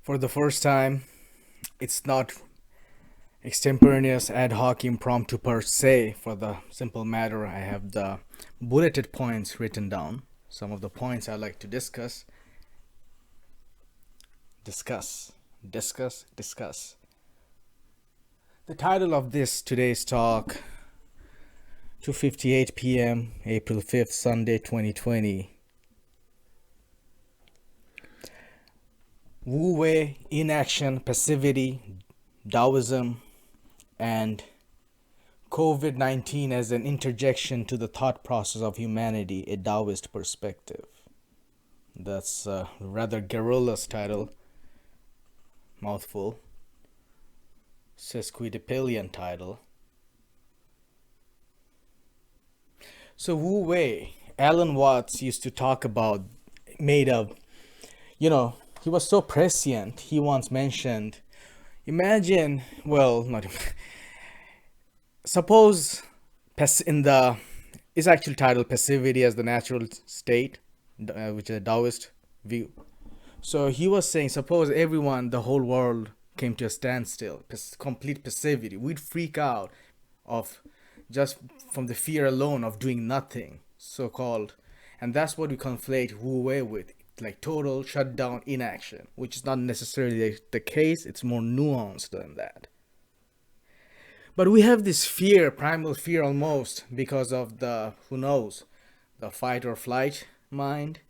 For the first time, it's not extemporaneous ad hoc impromptu per se. For the simple matter, I have the bulleted points written down. Some of the points I'd like to discuss. The title of this today's talk, 2:58 p.m., April 5th, Sunday, 2020. Wu Wei, inaction, passivity, Taoism, and Covid-19 as an interjection to the thought process of humanity, a Taoist perspective. That's a rather garrulous title, mouthful, sesquipedalian title. So Wu Wei, Alan Watts used to talk about, made of, he was so prescient. He once mentioned, imagine, well, not suppose in the is actually titled passivity as the natural state, which is a Taoist view. So he was saying, suppose everyone, the whole world came to a standstill, complete passivity, we'd freak out of just from the fear alone of doing nothing, so called. And that's what we conflate Wu Wei with, like total shutdown, inaction, which is not necessarily the case. It's more nuanced than that. But we have this fear, primal fear almost, because of the, who knows, the fight or flight mind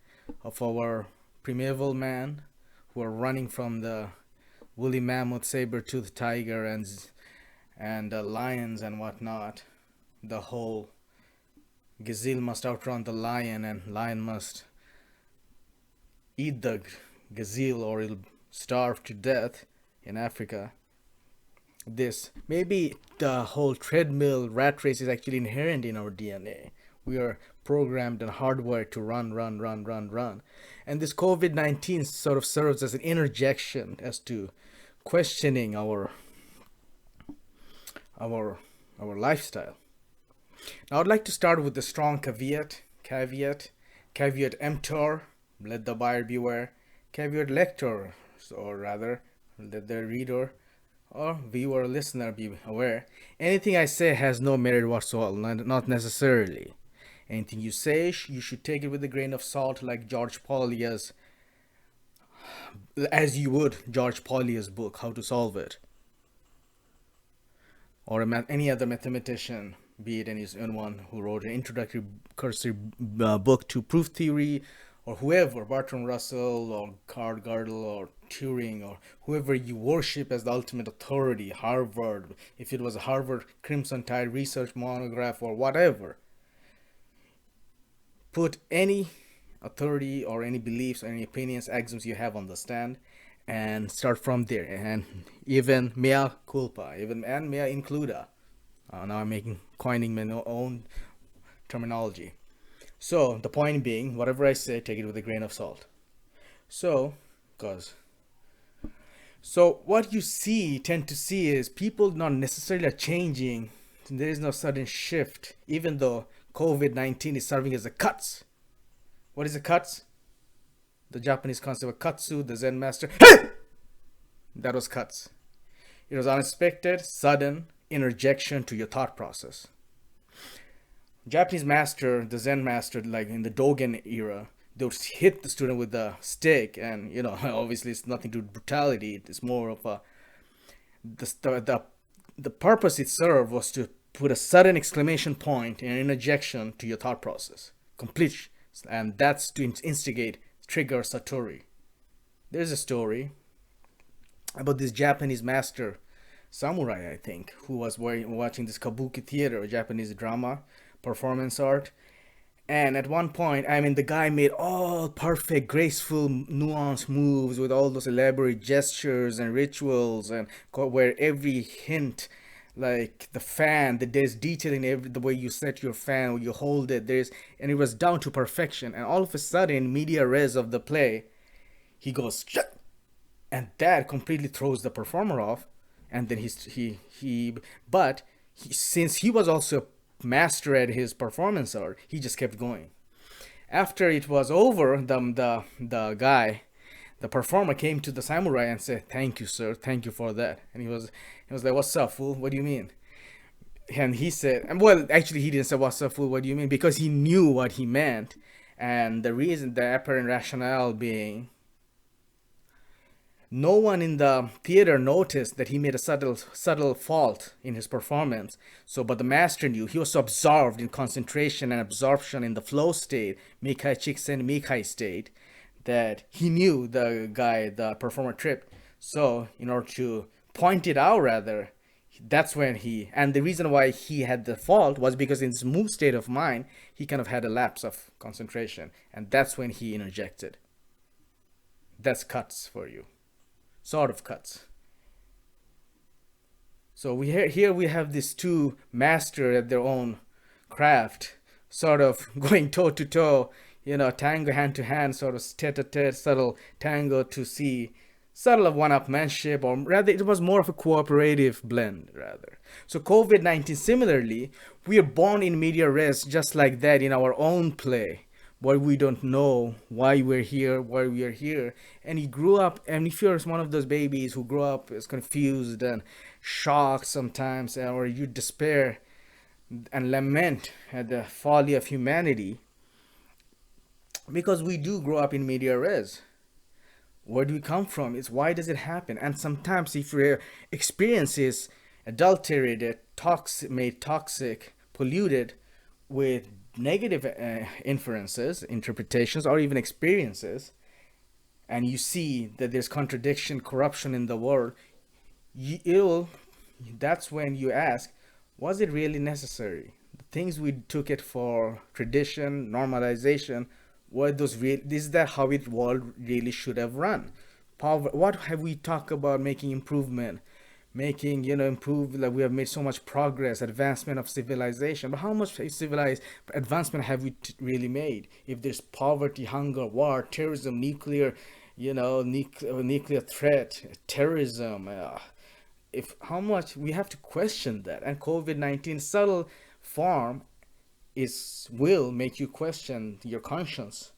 of our primeval man who are running from the woolly mammoth, saber-toothed tiger, and lions and whatnot. The whole gazelle must outrun the lion, and lion must eat the gazelle or it'll starve to death in Africa. This maybe the whole treadmill rat race is actually inherent in our DNA. We are programmed and hardwired to run. And this COVID-19 sort of serves as an interjection as to questioning our lifestyle. Now I'd like to start with the strong caveat emptor, let the buyer beware, caveat lector, or rather, let the reader or viewer or listener be aware. Anything I say has no merit whatsoever, not necessarily. Anything you say, you should take it with a grain of salt, like George Polya's, as you would George Polya's book, How to Solve It, or any other mathematician, be it anyone who wrote an introductory cursory book to proof theory, or whoever, Bertrand Russell or Carl Gödel or Turing, or whoever you worship as the ultimate authority, Harvard, if it was a Harvard Crimson Tide research monograph or whatever. Put any authority or any beliefs or any opinions, axioms you have on the stand, and start from there. And even mea culpa, and mea includa. Now I'm coining my own terminology. So the point being, whatever I say, take it with a grain of salt. So what you tend to see is people not necessarily changing. There is no sudden shift, even though COVID-19 is serving as a cuts. What is a cuts? The Japanese concept of katsu, the Zen master. That was cuts. It was unexpected, sudden interjection to your thought process. Japanese master, the Zen master, like in the Dogen era, they would hit the student with a stick, and obviously it's nothing to do with brutality. It's more of a the purpose it served was to put a sudden exclamation point and interjection to your thought process, complete, and that's to instigate, trigger satori. There's a story about this Japanese master, samurai, I think, who was watching this kabuki theater, a Japanese drama, performance art. And at one point, the guy made all perfect, graceful, nuanced moves with all those elaborate gestures and rituals, and where every hint, like the fan, there's detail in the way you set your fan, or you hold it, and it was down to perfection. And all of a sudden, media res of the play, he goes, shut, and that completely throws the performer off. And then since he was also master at his performance art, he just kept going. After it was over, the guy, The performer came to the samurai and said, "Thank you, sir. Thank you for that." And he was like, "What's up, fool? What do you mean?" And he said, and well, actually, he didn't say, "What's up, fool? What do you mean?" Because he knew what he meant, and the reason, the apparent rationale being, no one in the theater noticed that he made a subtle fault in his performance. So, but the master knew. He was so absorbed in concentration and absorption in the flow state, Mikai Chiksen Mikai state, that he knew the guy, the performer, tripped. So, in order to point it out, rather, that's when he, and the reason why he had the fault was because in his move state of mind, he kind of had a lapse of concentration, and that's when he interjected. That's cuts for you, sort of cuts. So here we have these two master at their own craft, sort of going toe to toe, tango hand to hand, sort of tete a tete, subtle tango to see, subtle of one-upmanship, or rather, it was more of a cooperative blend, rather. So COVID-19, similarly, we are born in media res, just like that, in our own play, where we don't know why we're here, why we are here. And he grew up, and if you're one of those babies who grew up is confused and shocked sometimes, or you despair and lament at the folly of humanity, because we do grow up in media res. Where do we come from? It's why does it happen? And sometimes if your experience is adulterated, toxic, made toxic, polluted with negative inferences, interpretations, or even experiences, and you see that there's contradiction, corruption in the world, it'll, that's when you ask, was it really necessary? The things we took it for tradition, normalization, were those real? Is that how it world really should have run? Power, what have we talked about making improvement? Making, improve, like we have made so much progress, advancement of civilization, but how much civilized advancement have we really made? If there's poverty, hunger, war, terrorism, nuclear, nuclear threat, terrorism, if how much we have to question that. And COVID-19 subtle form is will make you question your conscience.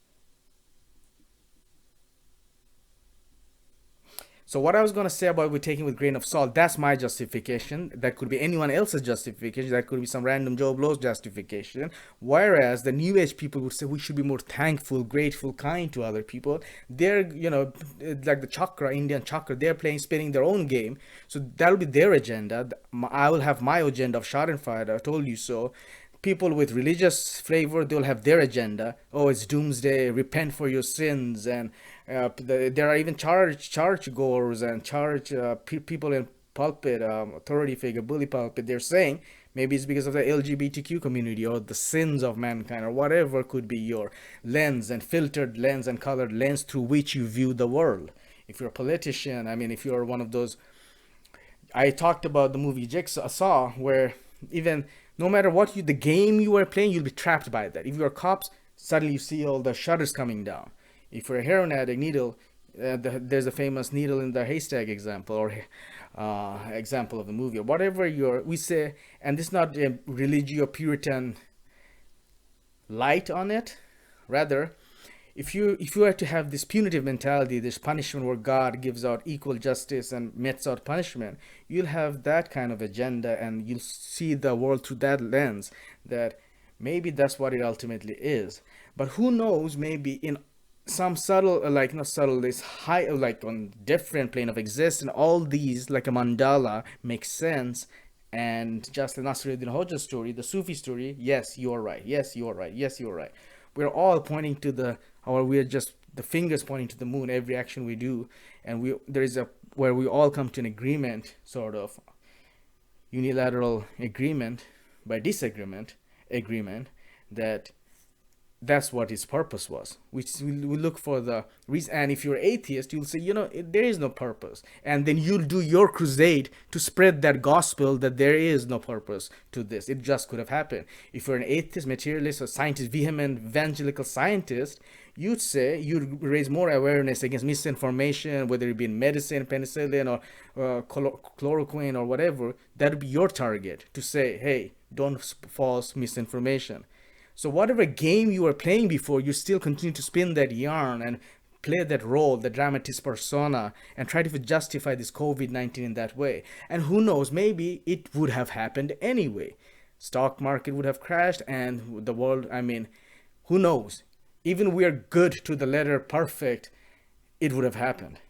So what I was going to say about we taking with grain of salt, that's my justification. That could be anyone else's justification. That could be some random Joe Blow's justification. Whereas the New Age people would say we should be more thankful, grateful, kind to other people. They're, like the chakra, Indian chakra, they're playing, spinning their own game. So that'll be their agenda. I will have my agenda of Schadenfreude, I told you so. People with religious flavor, they'll have their agenda. Oh, it's doomsday, repent for your sins. And there are even church goers and people in pulpit, authority figure, bully pulpit. They're saying maybe it's because of the LGBTQ community or the sins of mankind or whatever could be your lens and filtered lens and colored lens through which you view the world. If you're a politician, I mean, if you're one of those, I talked about the movie Jigsaw, where even no matter what the game you are playing, you'll be trapped by that. If you're cops, suddenly you see all the shutters coming down. If you're a heroin addict, needle, there's a famous needle in the haystack example, or example of the movie, or whatever we say, and this is not a religio Puritan light on it. Rather, if you are to have this punitive mentality, this punishment where God gives out equal justice and metes out punishment, you'll have that kind of agenda, and you'll see the world through that lens, that maybe that's what it ultimately is. But who knows, maybe in some subtle, like not subtle, this high, like on different plane of existence, all these like a mandala makes sense. And just the Nasruddin Hoja story, the Sufi story, yes, you're right, yes, you're right, yes, you're right. We're all pointing to we're just the fingers pointing to the moon every action we do, and there is where we all come to an agreement, sort of unilateral agreement by disagreement, agreement, that that's what his purpose was. We look for the reason, and if you're atheist, you'll say, there is no purpose, and then you'll do your crusade to spread that gospel that there is no purpose to this. It just could have happened. If you're an atheist, materialist, or scientist, vehement evangelical scientist, you'd raise more awareness against misinformation, whether it be in medicine, penicillin, or chloroquine, or whatever. That would be your target, to say, hey, don't false misinformation. So whatever game you were playing before, you still continue to spin that yarn and play that role, the dramatist persona, and try to justify this COVID-19 in that way. And who knows, maybe it would have happened anyway. Stock market would have crashed and the world, I mean, who knows? Even we are good to the letter perfect, it would have happened.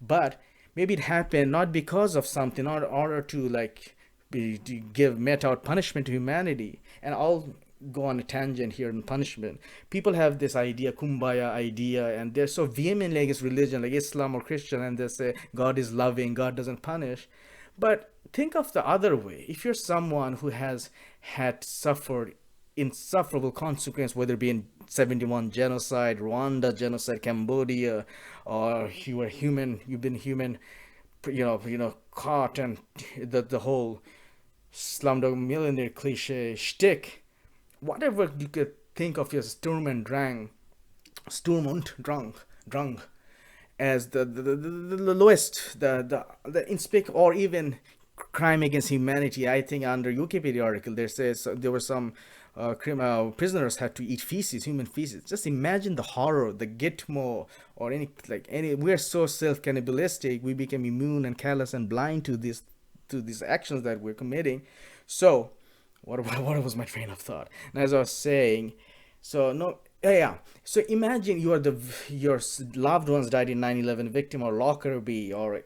But maybe it happened not because of something, in order to like to give met out punishment to humanity. And I'll go on a tangent here in punishment. People have this idea, kumbaya idea, and they're so vehemently against religion, like Islam or Christian, and they say God is loving, God doesn't punish. But think of the other way. If you're someone who has had suffered insufferable consequence, whether it be in 71 genocide, Rwanda genocide, Cambodia, or you were human, you've been human, caught, and the whole Slumdog Millionaire cliche shtick, whatever you could think of as Sturm und Drang, as the lowest, the inspic or even crime against humanity. I think under Wikipedia article there says there were some prisoners had to eat feces, human feces. Just imagine the horror, the gitmo, or any. We are so self cannibalistic. We become immune and callous and blind to these actions that we're committing. So, what was my train of thought? And as I was saying, so no, yeah. So imagine your loved ones died in 9/11 victim or Lockerbie or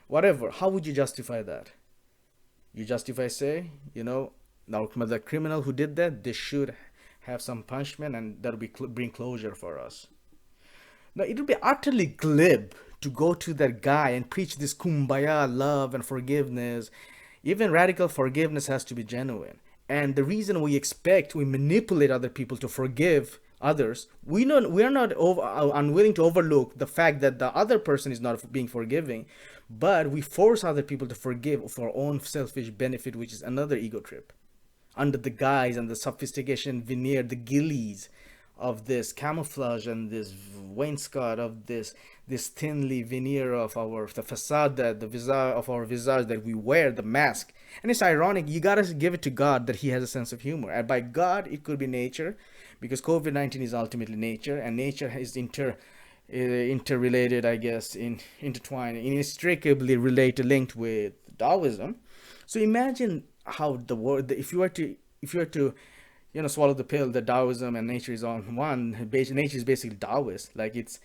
whatever. How would you justify that? You justify, say, now the criminal who did that, they should have some punishment, and that'll bring closure for us. Now it would be utterly glib to go to that guy and preach this kumbaya love and forgiveness. Even radical forgiveness has to be genuine. And the reason we manipulate other people to forgive others, we are not unwilling to overlook the fact that the other person is not being forgiving, but we force other people to forgive for our own selfish benefit, which is another ego trip, under the guise and the sophistication veneer, the gillies of this camouflage and this wainscot of this thinly veneer of the facade, that the visage of our visage that we wear, the mask. And it's ironic, you gotta give it to God that he has a sense of humor, and by God it could be nature, because COVID-19 is ultimately nature, and nature is interrelated, I guess, intertwined, inextricably linked with Taoism. So imagine how the world, if you were to swallow the pill that Taoism and nature is on one. Nature is basically Taoist. Like it's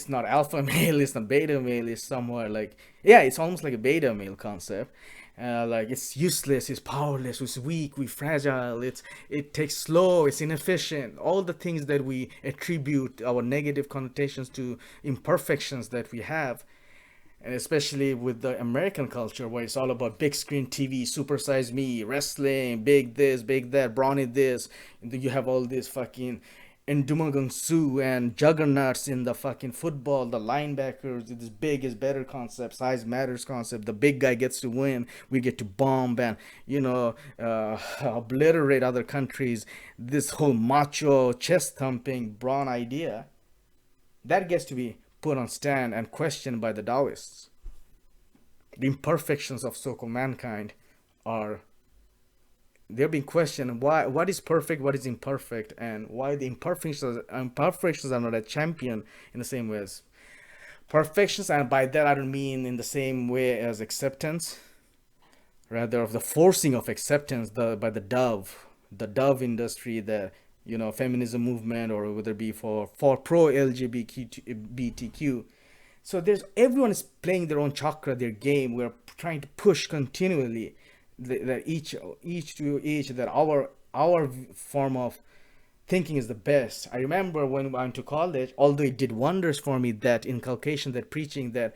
not alpha male, it's not beta male. It's somewhere like, yeah, it's almost like a beta male concept. Like it's useless, it's powerless, it's weak, we fragile. It takes slow, it's inefficient. All the things that we attribute our negative connotations to imperfections that we have, and especially with the American culture where it's all about big screen TV, supersize me, wrestling, big this, big that, brawny this. And then you have all this fucking Ndumagung Su and juggernauts in the fucking football, the linebackers, this big is better concept, size matters concept. The big guy gets to win, we get to bomb and obliterate other countries. This whole macho chest thumping brawn idea that gets to be put on stand and questioned by the Taoists. The imperfections of so-called mankind are they're being questioned. Why? What is perfect? What is imperfect? And why the imperfections are not a champion in the same way as perfections? And by that I don't mean in the same way as acceptance, rather of the forcing of acceptance by the dove industry, the feminism movement, or whether it be for pro LGBTQ. So there's everyone is playing their own chakra, their game. We're trying to push continually that each to each that our form of thinking is the best. I remember when I went to college, although it did wonders for me, that inculcation, that preaching, that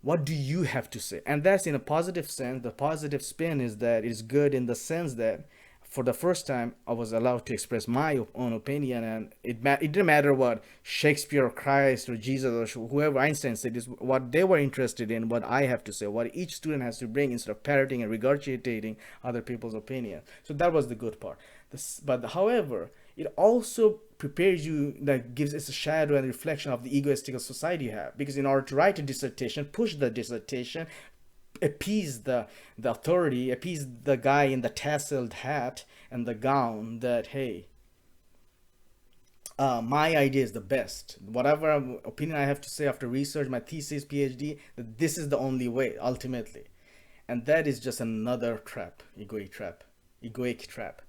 what do you have to say? And that's in a positive sense. The positive spin is that it's good in the sense that for the first time I was allowed to express my own opinion, and it didn't matter what Shakespeare or Christ or Jesus or whoever Einstein said, is what they were interested in, what I have to say, what each student has to bring, instead of parroting and regurgitating other people's opinion. So that was the good part. However, it also prepares you, that gives us a shadow and reflection of the egoistical society you have, because in order to write a dissertation, push the dissertation, appease the authority, appease the guy in the tasseled hat and the gown, that hey, my idea is the best. Whatever opinion I have to say after research, my thesis, PhD, that this is the only way ultimately, and that is just another trap, egoic trap.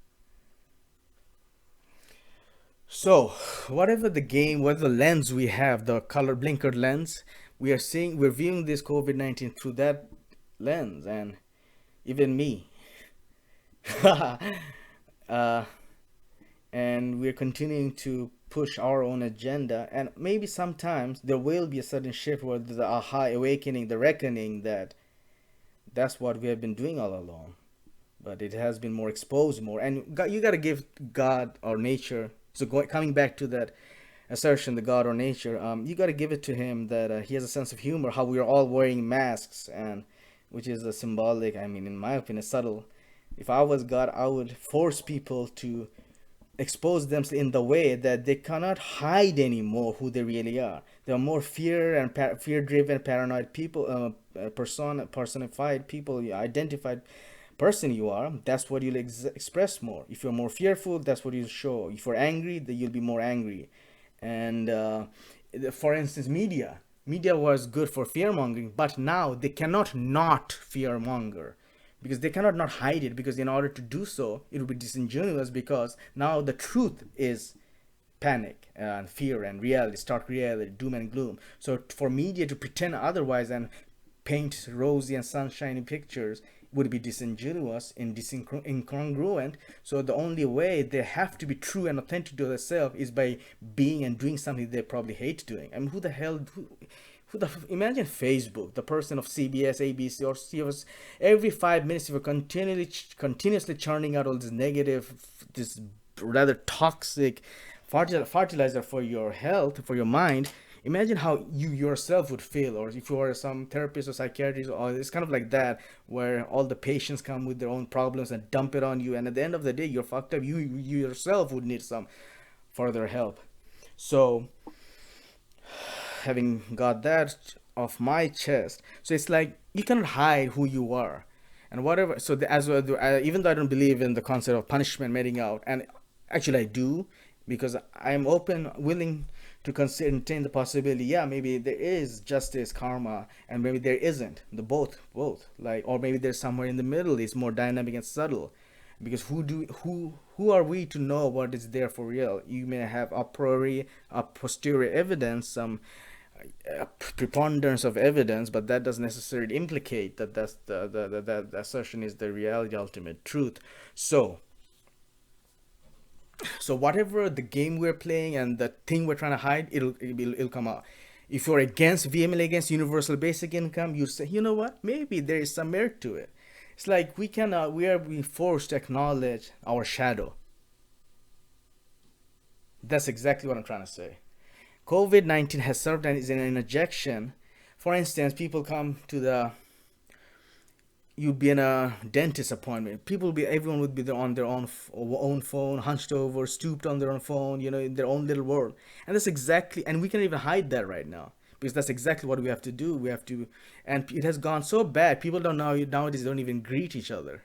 So, whatever the game, whatever the lens we have, the color blinkered lens, we're viewing this COVID 19 through that lens, and even me. uh, and we're continuing to push our own agenda. And maybe sometimes there will be a sudden shift where the aha awakening, the reckoning that that's what we have been doing all along. But it has been more exposed more. And you got to give God or nature. So coming back to that assertion, the God or nature, you got to give it to him that he has a sense of humor. How we are all wearing masks, and which is a symbolic. I mean, in my opinion, subtle. If I was God, I would force people to expose themselves in the way that they cannot hide anymore who they really are. They are more fear-driven, paranoid people, personified people, identified person you are. That's what you'll express more. If you're more fearful, that's what you'll show. If you're angry, then you'll be more angry. And for instance, media was good for fear mongering, but now they cannot not fear monger because they cannot not hide it, because in order to do so it would be disingenuous, because now the truth is panic and fear and reality, stark reality, doom and gloom. So for media to pretend otherwise and paint rosy and sunshiny pictures would be disingenuous and incongruent. So the only way they have to be true and authentic to themselves is by being and doing something they probably hate doing. I mean, imagine Facebook, the person of CBS, ABC, or CBS, every 5 minutes, if you're continuously churning out all this negative, this rather toxic fertilizer for your health, for your mind. Imagine how you yourself would feel, or if you are some therapist or psychiatrist, or it's kind of like that, where all the patients come with their own problems and dump it on you, and at the end of the day, you're fucked up. You yourself would need some further help. So having got that off my chest, so it's like you cannot hide who you are, and whatever. So as well, even though I don't believe in the concept of punishment meting out, and actually I do, because I'm open, willing to consider, entertain the possibility. Yeah, maybe there is justice, karma, and maybe there isn't. The both, like, or maybe there's somewhere in the middle. It's more dynamic and subtle, because who are we to know what is there for real? You may have a posterior evidence, some preponderance of evidence, but that doesn't necessarily implicate that that's the assertion is the reality, ultimate truth. So whatever the game we're playing and the thing we're trying to hide, it'll come out. If you're against VML, against universal basic income, you say, you know what, maybe there is some merit to it. It's like we are being forced to acknowledge our shadow. That's exactly what I'm trying to say. COVID-19 has served as an interjection. For instance, people come to the you'd be in a dentist appointment. Everyone would be there on their own phone, hunched over, stooped on their own phone, in their own little world. And that's exactly, and we can even hide that right now, because that's exactly what we have to do. We have to, and it has gone so bad. People don't know nowadays. Don't even greet each other.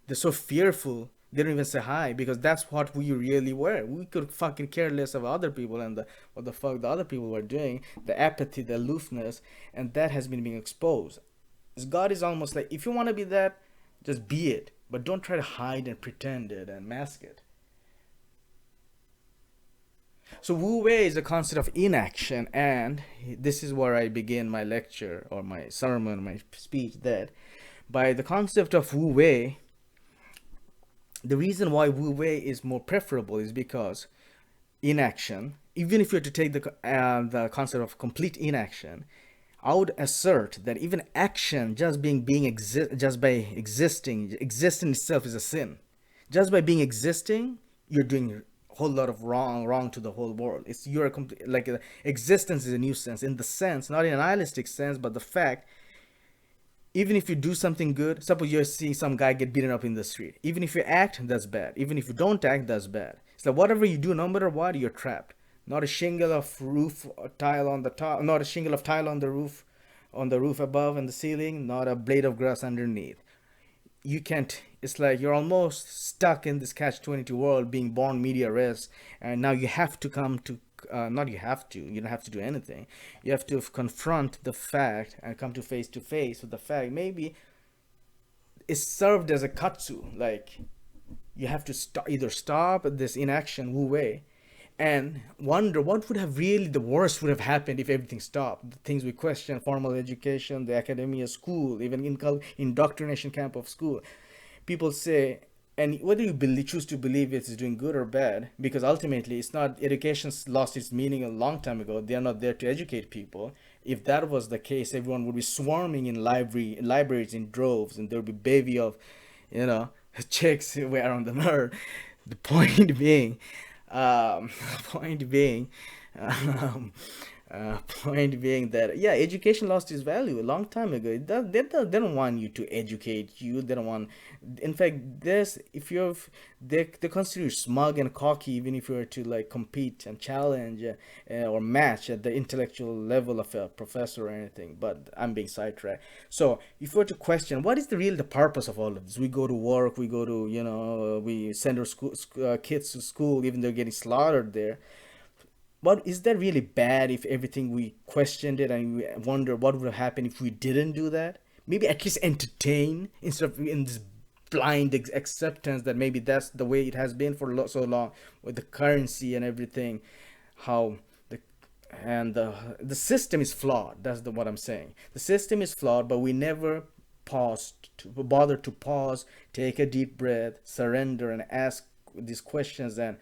They're so fearful. They don't even say hi, because that's what we really were. We could fucking care less of other people and what the fuck the other people were doing, the apathy, the aloofness, and that has been being exposed. God is almost like, if you want to be that, just be it, but don't try to hide and pretend it and mask it. So Wu Wei is a concept of inaction, and this is where I begin my lecture or my sermon, my speech. That by the concept of Wu Wei, the reason why Wu Wei is more preferable is because inaction, even if you were to take the concept of complete inaction, I would assert that even action, just by existing itself is a sin. Just by being existing, you're doing a whole lot of wrong to the whole world. Like existence is a nuisance in the sense, not in an nihilistic sense, but the fact, even if you do something good, suppose you're seeing some guy get beaten up in the street. Even if you act, that's bad. Even if you don't act, that's bad. It's like whatever you do, no matter what, you're trapped. Not a shingle of roof tile on the top, not a shingle of tile on the roof above and the ceiling, not a blade of grass underneath. you can't, it's like you're almost stuck in this catch 22 world, being born media res, and now you have to come to not you have to, you don't have to do anything, you have to confront the fact and come to face with the fact. Maybe it's served as a katsu, like you have to either stop this inaction wu wei and wonder what would have really the worst would have happened if everything stopped. The things we question, formal education, the academia, school, even indoctrination camp of school. People say, and whether you choose to believe it's doing good or bad, because ultimately it's not, education's lost its meaning a long time ago. They are not there to educate people. If that was the case, everyone would be swarming in libraries in droves, and there would be bevy of, you know, chicks around the world. The point being, point being, um, point being that yeah, education lost its value a long time ago. They don't want you to educate you. They don't want. In fact, this if you're, they consider you smug and cocky even if you were to like compete and challenge or match at the intellectual level of a professor or anything. But I'm being sidetracked. So if you were to question what is the purpose of all of this, we go to work, we go to, you know, we send our kids to school, even though they're getting slaughtered there. But is that really bad if everything we questioned it and we wonder what would have happened if we didn't do that? Maybe at least entertain instead of in this blind acceptance that maybe that's the way it has been for so long with the currency and everything. How the and the system is flawed. That's what I'm saying. The system is flawed, but we never bother to pause, take a deep breath, surrender, and ask these questions and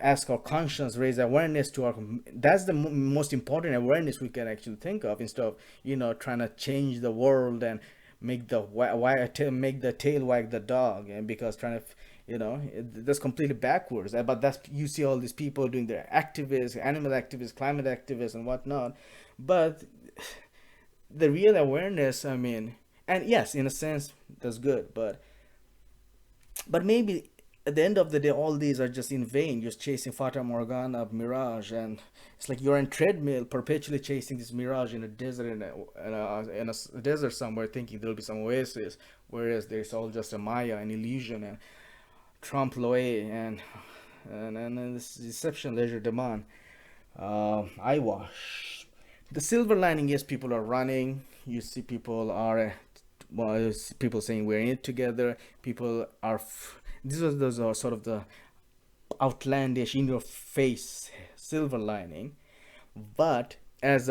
ask our conscience, raise awareness to our, that's the most important awareness we can actually think of, instead of, you know, trying to change the world and make the make the tail wag the dog. And because trying to, you know, that's completely backwards. But that's, you see all these people doing their activists, animal activists, climate activists and whatnot. But the real awareness, I mean, and yes, in a sense that's good, but maybe at the end of the day, all these are just in vain. You're chasing Fata Morgana, mirage, and it's like you're on treadmill, perpetually chasing this mirage in a desert, in a desert somewhere, thinking there'll be some oasis, whereas there's all just a Maya, an illusion, and trompe l'oeil, and this deception, leisure demand, eyewash. The silver lining is people are running. You see, people are, well, people saying we're in it together. People are. Those are sort of the outlandish, in your face silver lining. But as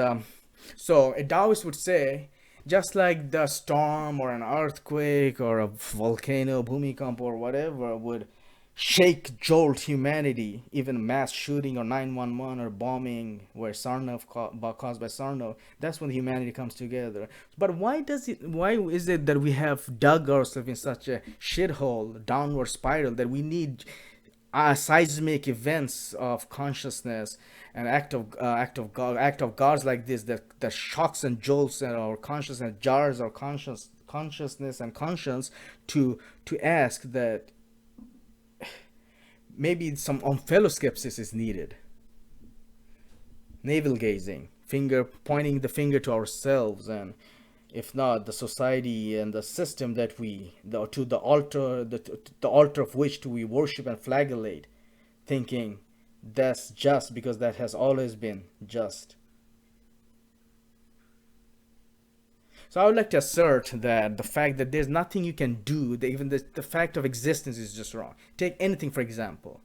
so a Taoist would say, just like the storm or an earthquake or a volcano, bhumikamp or whatever would shake, jolt humanity, even mass shooting or 911 or bombing where Sarnav caused by Sarnav, that's when humanity comes together. But why is it that we have dug ourselves in such a shithole, downward spiral, that we need seismic events of consciousness and act of gods like this, that shocks and jolts and our consciousness, jars our consciousness and conscience to ask that maybe some omphaloskepsis is needed. Navel gazing, finger pointing the finger to ourselves, and if not, the society and the system that to the altar, the altar of which do we worship and flagellate, thinking that's just because that has always been just. So I would like to assert that the fact that there's nothing you can do, that even the fact of existence is just wrong. Take anything, for example.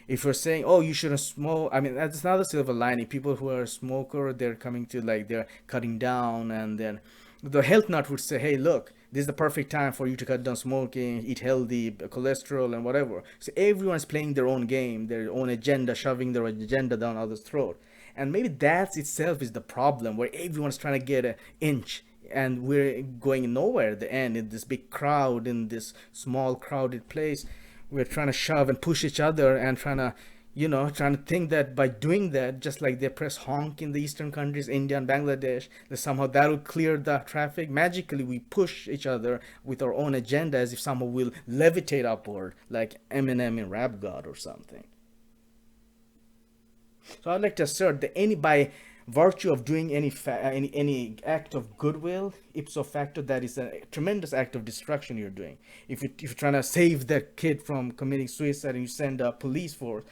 If you're saying, oh, you shouldn't smoke, I mean, that's another silver lining. People who are a smoker, they're coming to, like, they're cutting down, and then the health nut would say, hey, look, this is the perfect time for you to cut down smoking, eat healthy, cholesterol, and whatever. So everyone's playing their own game, their own agenda, shoving their agenda down others' throat. And maybe that itself is the problem, where everyone's trying to get an inch, and we're going nowhere at the end, in this big crowd, in this small crowded place. We're trying to shove and push each other and trying to, you know, trying to think that by doing that, just like they press honk in the eastern countries, India and Bangladesh, that somehow that will clear the traffic. Magically we push each other with our own agenda, as if somehow we'll levitate upward, like Eminem in Rap God or something. So I'd like to assert that by virtue of doing any act of goodwill, ipso facto, that is a tremendous act of destruction you're doing. If you're trying to save that kid from committing suicide and you send a police force,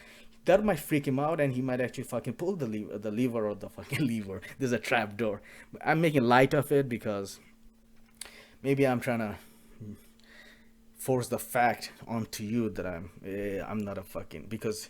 that might freak him out and he might actually fucking pull the lever or the fucking lever. There's a trap door. I'm making light of it because maybe I'm trying to force the fact onto you that I'm not a fucking, because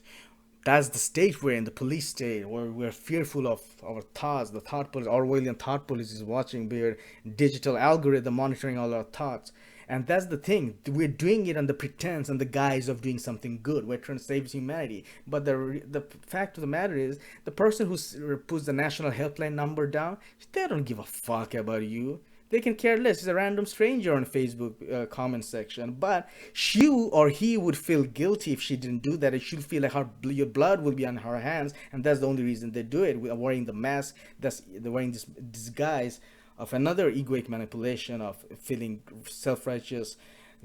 that's the stage we're in, the police state, where we're fearful of our thoughts. The thought police, Orwellian thought police is watching, we're digital algorithm monitoring all our thoughts. And that's the thing, we're doing it under pretense and the guise of doing something good. We're trying to save humanity, but the fact of the matter is, the person who puts the national helpline number down, they don't give a fuck about you. They can care less. It's a random stranger on Facebook comment section. But she or he would feel guilty if she didn't do that. And she'll feel like your blood will be on her hands. And that's the only reason they do it. Wearing the mask, they're wearing this disguise of another egoic manipulation of feeling self-righteous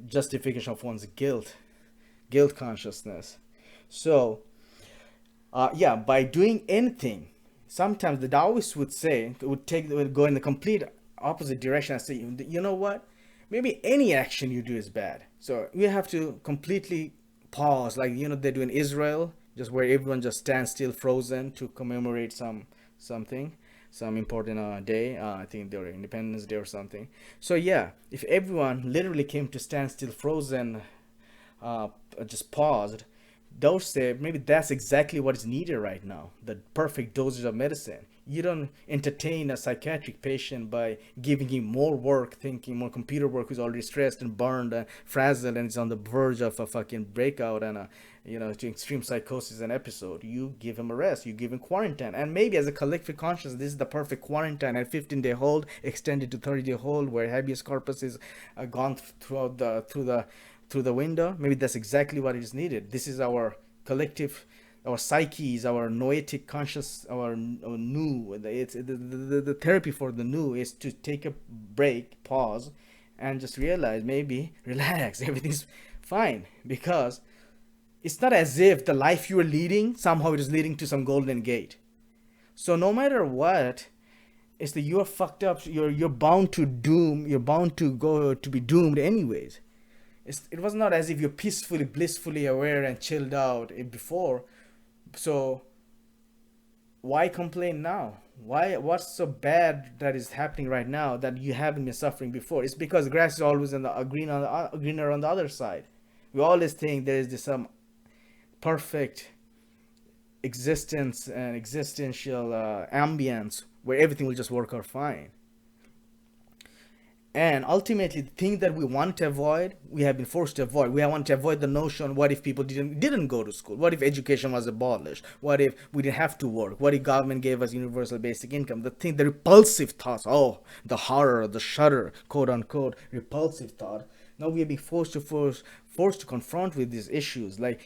justification of one's guilt consciousness. So, yeah, by doing anything, sometimes the Taoists would say, would go in the complete opposite direction and say, you know what? Maybe any action you do is bad. So we have to completely pause, like they do in Israel, just where everyone just stands still, frozen, to commemorate something, some important day. I think their Independence Day or something. So yeah, if everyone literally came to stand still, frozen, uh, just paused, those say maybe that's exactly what is needed right now, the perfect dosage of medicine. You don't entertain a psychiatric patient by giving him more work, thinking more computer work, who's already stressed and burned and frazzled and is on the verge of a fucking breakout and to extreme psychosis and episode. You give him a rest, you give him quarantine, and maybe as a collective consciousness, this is the perfect quarantine at 15-day hold, extended to 30-day hold, where habeas corpus is gone through the window. Maybe that's exactly what is needed. This is our collective, our psyches, our noetic conscious, our new. The therapy for the new is to take a break, pause, and just realize, maybe relax, everything's fine, because it's not as if the life you are leading somehow it is leading to some golden gate. So no matter what, it's that you're fucked up. You're bound to doom. You're bound to go to be doomed anyways. It was not as if you're peacefully, blissfully aware and chilled out before. So why complain now? What's so bad that is happening right now that you haven't been suffering before? It's because grass is always greener on the other side. We always think there is this perfect existence and existential ambience where everything will just work out fine. And ultimately, the thing that we want to avoid, we have been forced to avoid. We want to avoid the notion: what if people didn't go to school? What if education was abolished? What if we didn't have to work? What if government gave us universal basic income? The repulsive thoughts. Oh, the horror, the shudder, quote unquote, repulsive thought. Now we are being forced to confront with these issues. Like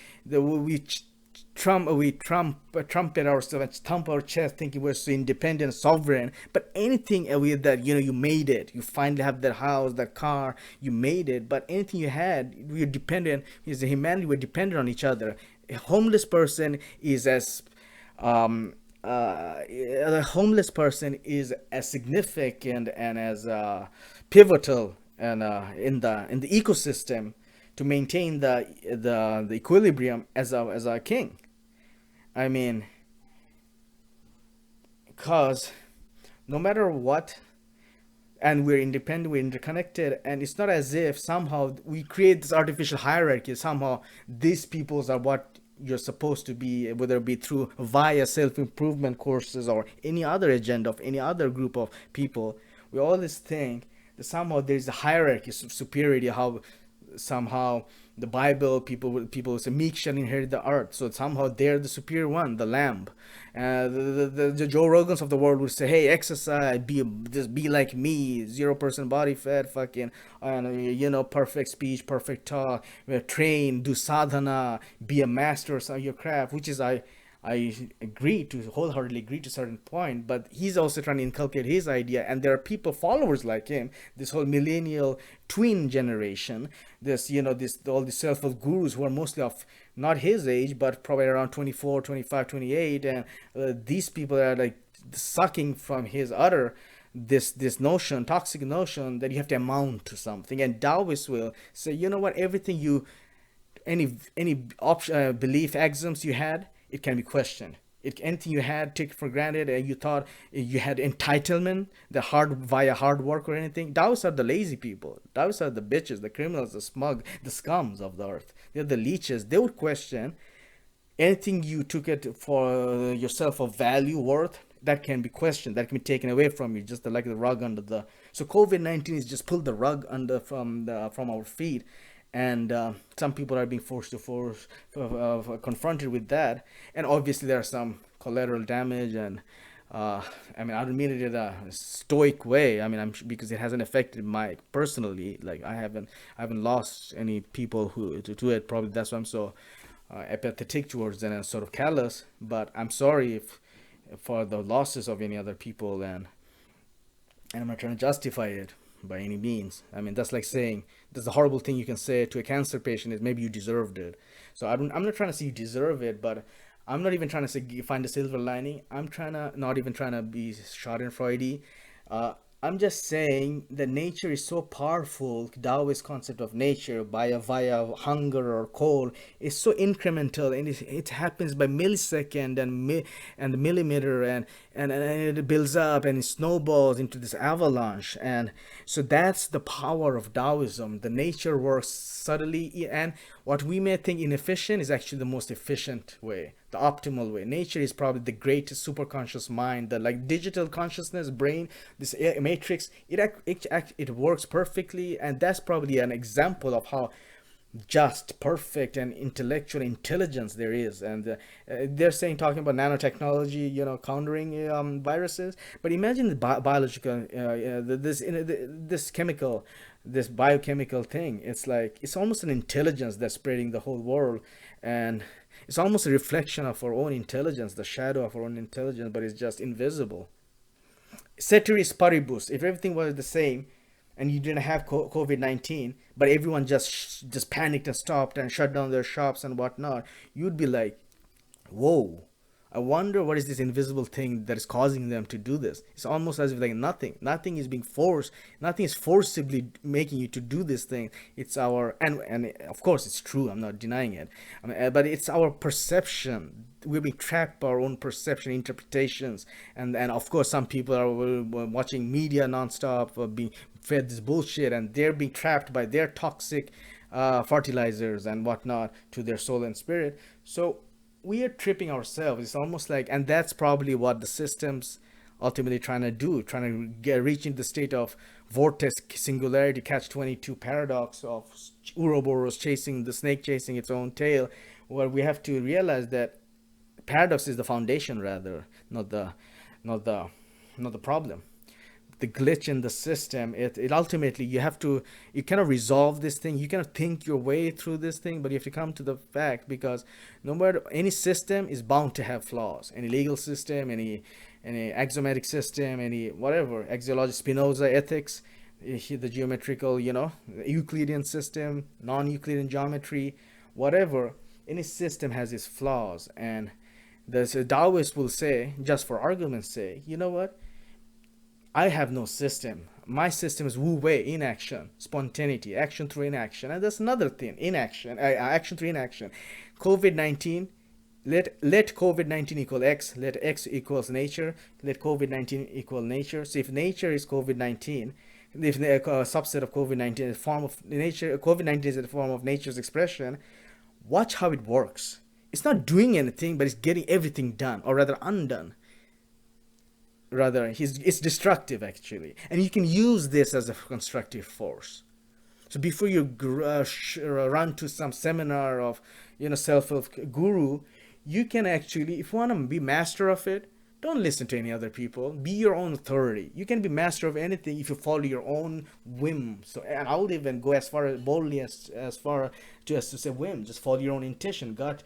trumpet ourselves and thump our chest thinking we're so independent, sovereign. But anything with that, you made it. You finally have that house, that car, you made it. But anything you had, we're dependent. As a humanity, we're dependent on each other. A homeless person is as a homeless person is as significant and as pivotal and in the ecosystem to maintain the equilibrium as a king. I mean, cause no matter what, and we're independent, we're interconnected, and it's not as if somehow we create this artificial hierarchy. Somehow these peoples are what you're supposed to be, whether it be through via self-improvement courses or any other agenda of any other group of people. We always think that somehow there's a hierarchy of superiority, how somehow the Bible, people say meek shall inherit the earth, so somehow they're the superior one, the lamb. The Joe Rogans of the world would say, hey, exercise, just be like me, 0% body fat, fucking perfect speech, perfect talk, train, do sadhana, be a master of your craft, which is I wholeheartedly agree to a certain point, but he's also trying to inculcate his idea, and there are people, followers like him, this whole millennial twin generation, all these self-help gurus who are mostly of not his age, but probably around 24, 25, 28, and these people are like sucking from his udder this notion, toxic notion, that you have to amount to something. And Taoists will say, you know what, everything you, any option, belief axioms you had, it can be questioned. Anything you had take for granted and you thought you had entitlement, the hard via hard work or anything. Taoists are the lazy people. Taoists are the bitches, the criminals, the smug, the scums of the earth. They're the leeches. They would question anything you took it for yourself of value, worth, that can be questioned, that can be taken away from you, just like the rug under the. So COVID-19 is just pulled the rug under from our feet, and some people are being confronted with that, and obviously there are some collateral damage, and I mean, I don't mean it in a stoic way. I mean, because it hasn't affected my personally. Like I haven't lost any people who to it. Probably that's why I'm so apathetic towards them and sort of callous. But I'm sorry if for the losses of any other people, and I'm not trying to justify it by any means. I mean, that's like saying that's a horrible thing you can say to a cancer patient is maybe you deserved it. So I'm not trying to say you deserve it, but I'm not even trying to say find a silver lining. I'm trying to not even trying to be Schadenfreude. I'm just saying that nature is so powerful. Taoist concept of nature via hunger or cold is so incremental, and it happens by millisecond and the millimeter, and it builds up and it snowballs into this avalanche. And so that's the power of Taoism. The nature works subtly, and what we may think inefficient is actually the most efficient way, the optimal way. Nature is probably the greatest superconscious mind, the like digital consciousness brain, this matrix. It works perfectly, and that's probably an example of how just perfect and intellectual intelligence there is. And they're saying, talking about nanotechnology, countering viruses. But imagine the biological this chemical, this biochemical thing. It's like it's almost an intelligence that's spreading the whole world, and it's almost a reflection of our own intelligence, the shadow of our own intelligence, but it's just invisible. Ceteris paribus. If everything was the same, and you didn't have COVID-19, but everyone just panicked and stopped and shut down their shops and whatnot, you'd be like, whoa, I wonder what is this invisible thing that is causing them to do this. It's almost as if like nothing is being forced, nothing is forcibly making you to do this thing. It's our, and of course it's true, I'm not denying it. I mean, but it's our perception. We're being trapped by our own perception, interpretations, and of course some people are watching media nonstop, being fed this bullshit, and they're being trapped by their toxic fertilizers and whatnot to their soul and spirit. So we are tripping ourselves. It's almost like, and that's probably what the systems ultimately trying to do, trying to reach into the state of vortex singularity, catch 22 paradox of Ouroboros chasing the snake chasing its own tail, where we have to realize that paradox is the foundation, rather, not the problem. The glitch in the system, it ultimately, you cannot resolve this thing, you cannot think your way through this thing, but you have to come to the fact, because no matter, any system is bound to have flaws. Any legal system, any axiomatic system, any whatever, axiology, Spinoza ethics, the geometrical, Euclidean system, non-Euclidean geometry, whatever, any system has its flaws. And the Taoist will say, just for argument's sake, you know what, I have no system. My system is wu wei, inaction, spontaneity, action through inaction. And that's another thing, inaction, action through inaction. COVID-19, let COVID-19 equal X, let X equals nature, let COVID-19 equal nature. So if nature is COVID-19, if a subset of COVID-19 is a form of nature, COVID-19 is a form of nature's expression, watch how it works. It's not doing anything, but it's getting everything done, or rather undone. Rather, it's destructive actually, and you can use this as a constructive force. So before you run to some seminar of self-help guru, you can actually, if you want to be master of it, don't listen to any other people. Be your own authority. You can be master of anything if you follow your own whim. So, and I would even go as far as boldly as far to as to say whim. Just follow your own intuition, gut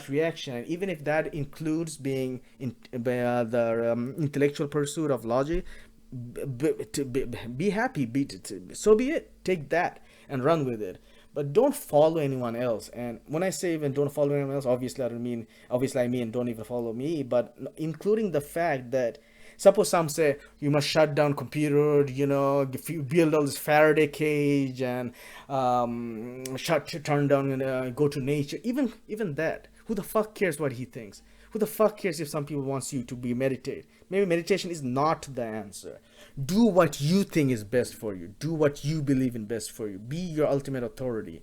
reaction, and even if that includes being in the intellectual pursuit of logic, be happy. So be it. Take that and run with it. But don't follow anyone else. And when I say even don't follow anyone else, obviously I mean don't even follow me, but including the fact that Suppose some say you must shut down computer, if you build all this Faraday cage and turn down, go to nature. Even that, who the fuck cares what he thinks? Who the fuck cares if some people wants you to be meditate? Maybe meditation is not the answer. Do what you think is best for you. Do what you believe in best for you. Be your ultimate authority.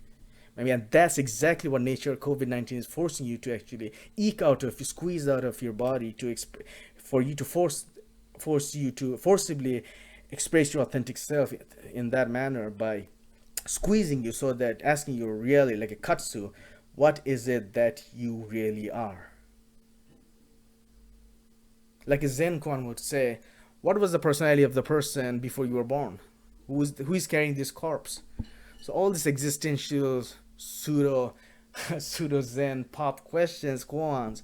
I mean, and that's exactly what nature COVID-19 is forcing you to actually eke out of, squeeze out of your body for you to force you to forcibly express your authentic self in that manner by squeezing you, so that asking you really like a katsu, what is it that you really are? Like a Zen koan would say, what was the personality of the person before you were born? Who is carrying this corpse? So all these existential pseudo pseudo Zen pop questions, koans,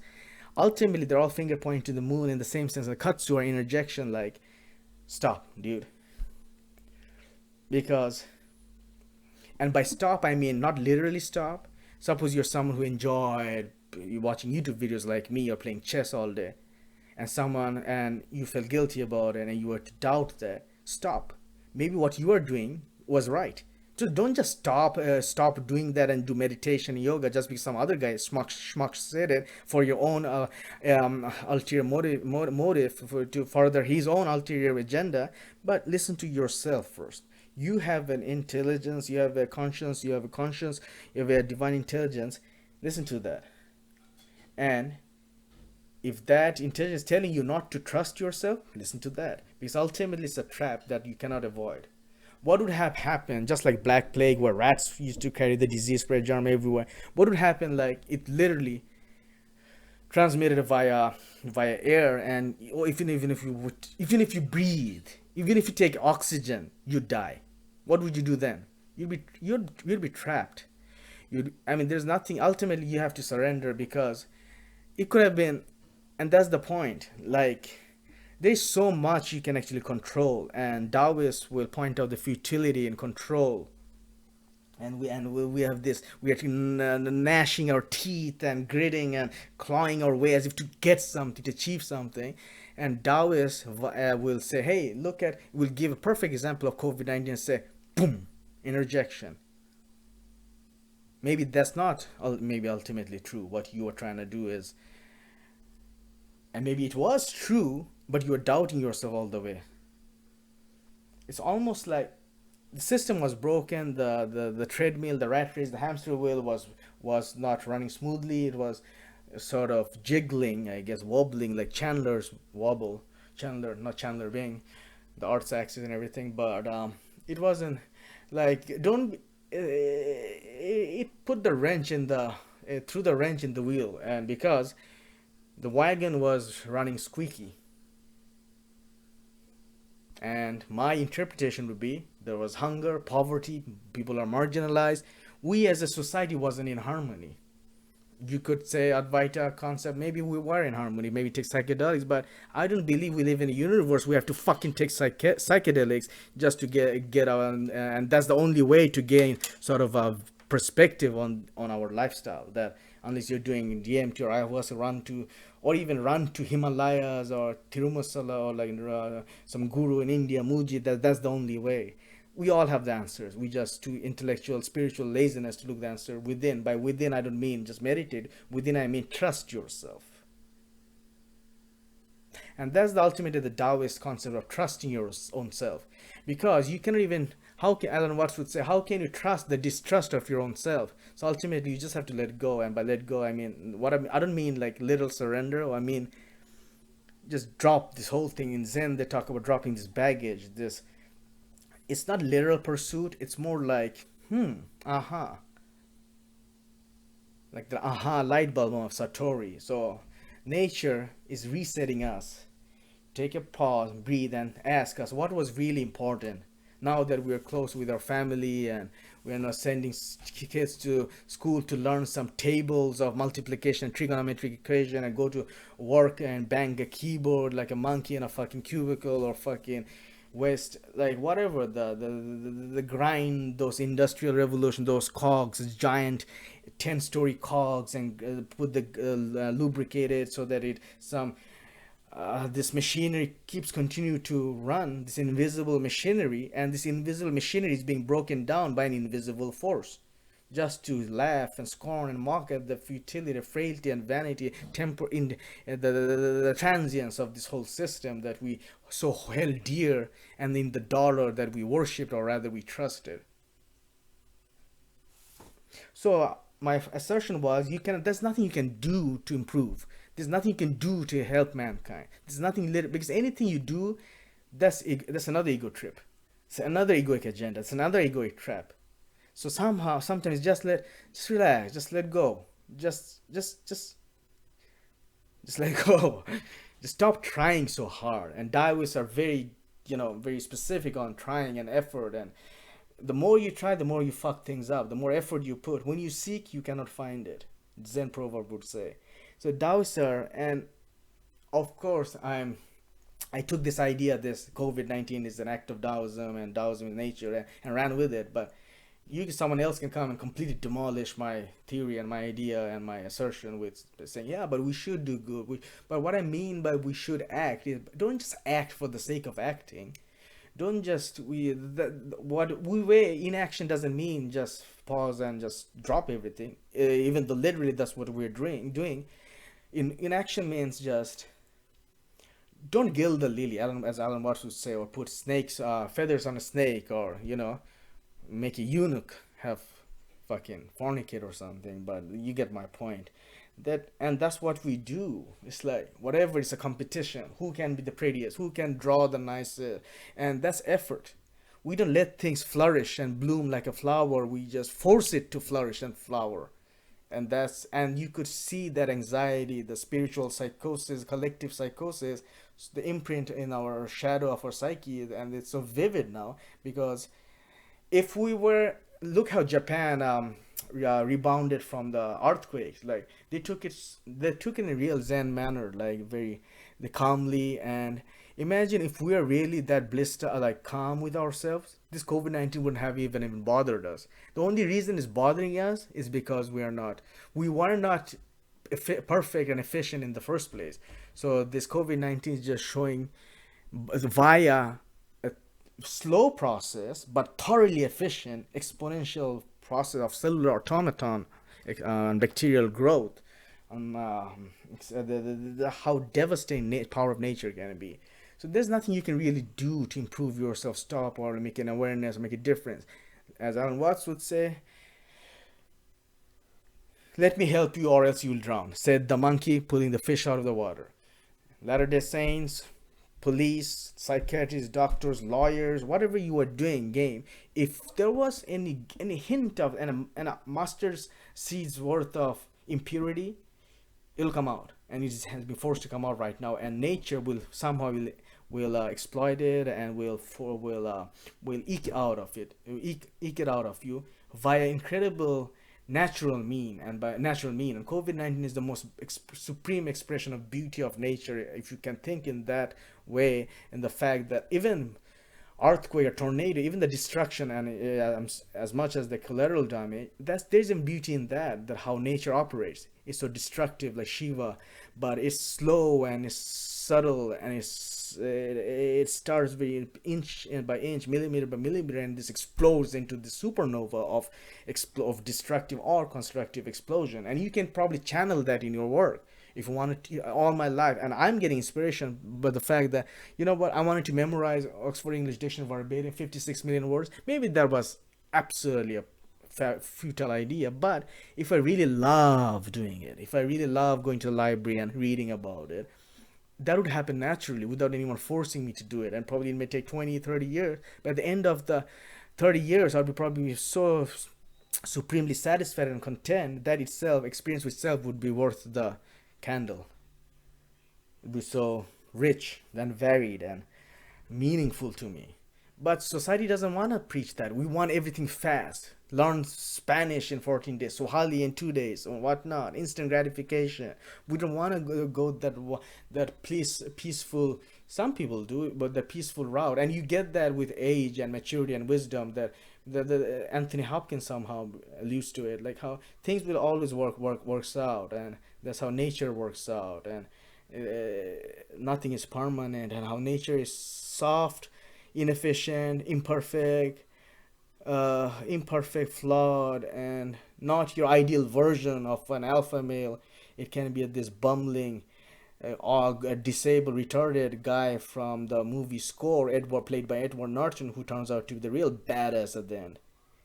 ultimately they're all finger pointing to the moon in the same sense. The katsu or interjection, like, stop, dude. Because, and by stop I mean not literally stop. Suppose you're someone who enjoyed you watching YouTube videos like me or playing chess all day, and you feel guilty about it and you were to doubt that, stop. Maybe what you are doing was right. So don't just stop doing that and do meditation and yoga just because some other guy schmuck said it for your own ulterior motive to further his own ulterior agenda. But listen to yourself first. You have an intelligence, you have a conscience, you have a divine intelligence. Listen to that. And if that intelligence is telling you not to trust yourself, listen to that. Because ultimately it's a trap that you cannot avoid. What would have happened, just like Black Plague, where rats used to carry the disease, spread germ everywhere? What would happen, like, it literally transmitted via air, and even if you breathe, even if you take oxygen, you die. What would you do then? You'd be trapped. I mean, there's nothing. Ultimately, you have to surrender, because it could have been, and that's the point. Like, there's so much you can actually control, and Taoists will point out the futility in control. And we have this. We are gnashing our teeth and gritting and clawing our way as if to get something, to achieve something. And Taoists will say, "Hey, look at." Will give a perfect example of COVID-19 and say, "Boom, interjection." Maybe that's not. Maybe ultimately true. What you are trying to do is, and maybe it was true, but you are doubting yourself all the way. It's almost like the system was broken. The treadmill, the rat race, the hamster wheel was not running smoothly. It was sort of jiggling, I guess, wobbling like Chandler's wobble. Chandler, not Chandler Bing, the arts axis and everything. But it wasn't like, don't. It put the wrench in the threw the wrench in the wheel, and because the wagon was running squeaky. And my interpretation would be there was hunger, poverty, people are marginalized. We as a society wasn't in harmony. You could say Advaita concept, maybe we were in harmony, maybe take psychedelics, but I don't believe we live in a universe we have to fucking take psychedelics just to get our, and that's the only way to gain sort of a perspective on our lifestyle. That unless you're doing DMT or ayahuasca, or even run to Himalayas or Tirumala, or like some guru in India, Muji, that's the only way. We all have the answers. We just too intellectual, spiritual laziness to look the answer within. By within, I don't mean just meditate. Within, I mean trust yourself. And that's the ultimate of the Taoist concept of trusting your own self. Because you cannot even, Alan Watts would say, how can you trust the distrust of your own self? So ultimately, you just have to let go. And by let go, I mean, I don't mean like little surrender. Or I mean, just drop this whole thing. In Zen, they talk about dropping this baggage, it's not literal pursuit. It's more like, aha. Like the aha light bulb of Satori. So nature is resetting us. Take a pause, breathe, and ask us what was really important. Now that we're close with our family and we're not sending kids to school to learn some tables of multiplication, trigonometric equation, and go to work and bang a keyboard like a monkey in a fucking cubicle, or fucking waste, like whatever, the grind, those industrial revolution, those cogs, giant 10-story cogs, and put the lubricated so that it some this machinery keeps continue to run, this invisible machinery, and this invisible machinery is being broken down by an invisible force, just to laugh and scorn and mock at the futility, frailty, and vanity, temper in the transience of this whole system that we so held dear, and in the dollar that we worshipped, or rather we trusted. So my assertion was, there's nothing you can do to improve. There's nothing you can do to help mankind. There's nothing because anything you do, that's another ego trip. It's another egoic agenda. It's another egoic trap. So somehow, sometimes just relax, just let go, just let go. Just stop trying so hard. And Taoists are very, very specific on trying and effort. And the more you try, the more you fuck things up. The more effort you put. When you seek, you cannot find it. Zen proverb would say. So Taoists are, and of course, I took this idea, this COVID-19 is an act of Taoism and Taoism is nature, and ran with it. But someone else can come and completely demolish my theory and my idea and my assertion with saying, yeah, but we should do good. But what I mean by we should act is, don't just act for the sake of acting. Don't just what we weigh inaction doesn't mean just pause and just drop everything. Even though literally that's what we're doing. Inaction means just don't gild the lily, as Alan Watts would say, or put snakes feathers on a snake, or make a eunuch have fucking fornicate or something. But you get my point. And that's what we do. It's like whatever, it's a competition, who can be the prettiest, who can draw the nicest, and that's effort. We don't let things flourish and bloom like a flower, we just force it to flourish and flower. And you could see that anxiety, the spiritual psychosis, collective psychosis, the imprint in our shadow of our psyche, and it's so vivid now. Because if we were, look how Japan rebounded from the earthquakes. Like they took it in a real Zen manner, like very the calmly. And imagine if we are really that blissed, like calm with ourselves, this COVID-19 wouldn't have even bothered us. The only reason it's bothering us is because we were not perfect and efficient in the first place. So this COVID-19 is just showing via a slow process but thoroughly efficient exponential process of cellular automaton and bacterial growth, how devastating power of nature can be. So there's nothing you can really do to improve yourself, stop, or make an awareness, or make a difference. As Alan Watts would say, let me help you or else you'll drown, said the monkey pulling the fish out of the water. Latter-day Saints, police, psychiatrists, doctors, lawyers, whatever you are doing, game. If there was any hint of and a mustard seed's worth of impurity, it'll come out, and it has been forced to come out right now. And nature will somehow will exploit it, and will eke out of it, eke it out of you via incredible natural mean. And by natural mean, and COVID-19 is the most supreme expression of beauty of nature, if you can think in that way. And the fact that even earthquake or tornado, even the destruction, and as much as the collateral damage, there's a beauty in that how nature operates. It's so destructive like Shiva, but it's slow and it's subtle, and it starts very inch by inch, millimeter by millimeter, and this explodes into the supernova of destructive or constructive explosion. And you can probably channel that in your work if you wanted to, all my life. And I'm getting inspiration by the fact that, I wanted to memorize Oxford English Dictionary verbatim, 56 million words. Maybe that was absolutely a futile idea, but if I really love doing it, if I really love going to the library and reading about it, that would happen naturally without anyone forcing me to do it. And probably it may take 20, 30 years, but at the end of the 30 years, I'll be probably so supremely satisfied and content that experience itself would be worth the candle. It'd be so rich and varied and meaningful to me. But society doesn't want to preach that. We want everything fast. Learn Spanish in 14 days, Swahili in 2 days, or whatnot. Instant gratification. We don't want to go that peaceful. Some people do, but the peaceful route, and you get that with age and maturity and wisdom. That the Anthony Hopkins somehow alludes to it, like how things will always works out, and that's how nature works out. nothing is permanent, and how nature is soft, inefficient, imperfect, flawed, and not your ideal version of an alpha male. It can be this bumbling, or a disabled, retarded guy from the movie Score, Edward, played by Edward Norton, who turns out to be the real badass at the end.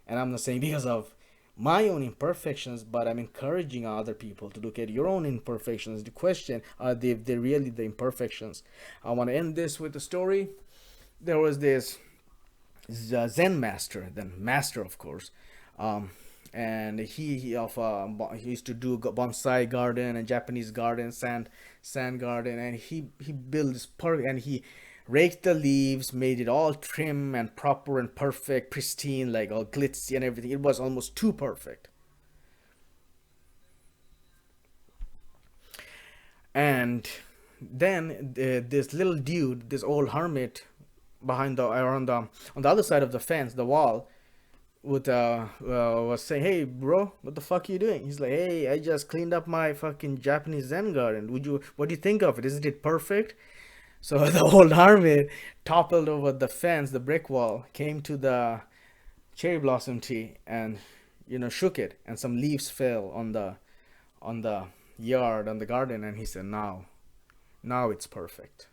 And I'm not saying because of my own imperfections, but I'm encouraging other people to look at your own imperfections. The question, are they really the imperfections? I want to end this with a story. There was this Zen master, then master of course, um, and he used to do bonsai garden and Japanese garden, sand garden, and he built this and he raked the leaves, made it all trim and proper and perfect, pristine, like all glitzy and everything. It was almost too perfect. And then this little dude, this old hermit, behind the around the on the other side of the fence, the wall, would was saying, "Hey, bro, what the fuck are you doing?" He's like, "Hey, I just cleaned up my fucking Japanese Zen garden. What do you think of it? Isn't it perfect?" So the old hermit toppled over the fence, the brick wall, came to the cherry blossom tree, and shook it, and some leaves fell on the yard, on the garden, and he said, "Now it's perfect."